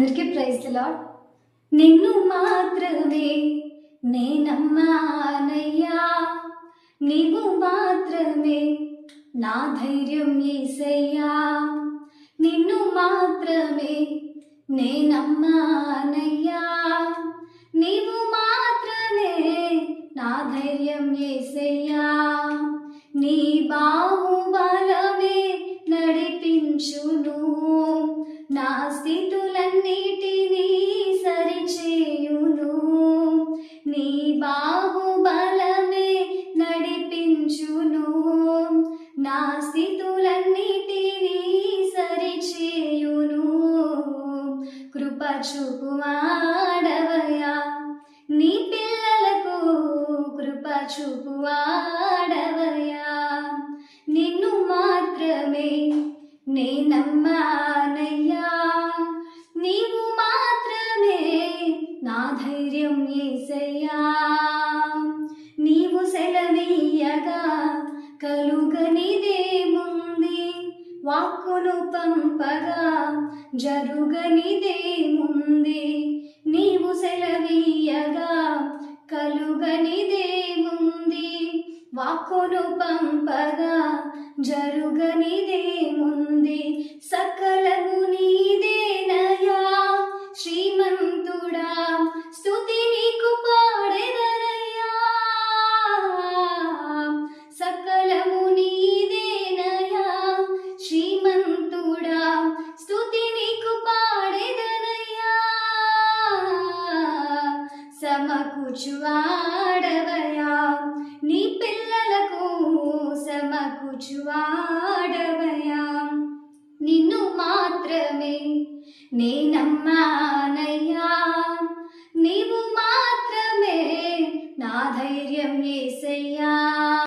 అందరికీ praise the lord. నిన్ను మాత్రమే నే నమ్మానయ్యా, నీవు మాత్రమే నా ధైర్యం యేసయ్యా. నిన్ను మాత్రమే నే నమ్మానయ్యా, నీవు మాత్రమే నా ధైర్యం యేసయ్యా. నీ బాహుబలమే నడిపించును, నా స్థితులన్నిటినీ సరిచేయును. నీ బాహుబలమే నడిపించును, నా స్థితులన్నిటినీ సరిచేయును. కృప చూపువాడవయ్యా, నీ పిల్లలకు కృప చూపువాడవయ్యా. నిన్ను మాత్రమే నే నమ్మానయ్యా, నీవు మాత్రమే నా ధైర్యం యేసయ్యా. నీవు సెలవీయగా కలుగనిదేముంది, వాక్కును పంపగా జరుగనిదేముంది. నీవు సెలవీయగా కలుగనిదేముంది, వాక్కును పంపగా జరుగనిదేముంది. సకలము నీదేనయా శ్రీమంతుడా, స్తుతి నీకు పాడెదనయ్యా. సకలము నీదేనయా శ్రీమంతుడా, స్తుతి నీకు పాడెదనయ్యా. సమకూర్చువాడవయ్యా, నీ పిల్లలకు సమకూర్చువాడవయ్యా. నిన్ను మాత్రమే నే నమ్మానయ్యా, నీవు మాత్రమే నా ధైర్యం యేసయ్యా.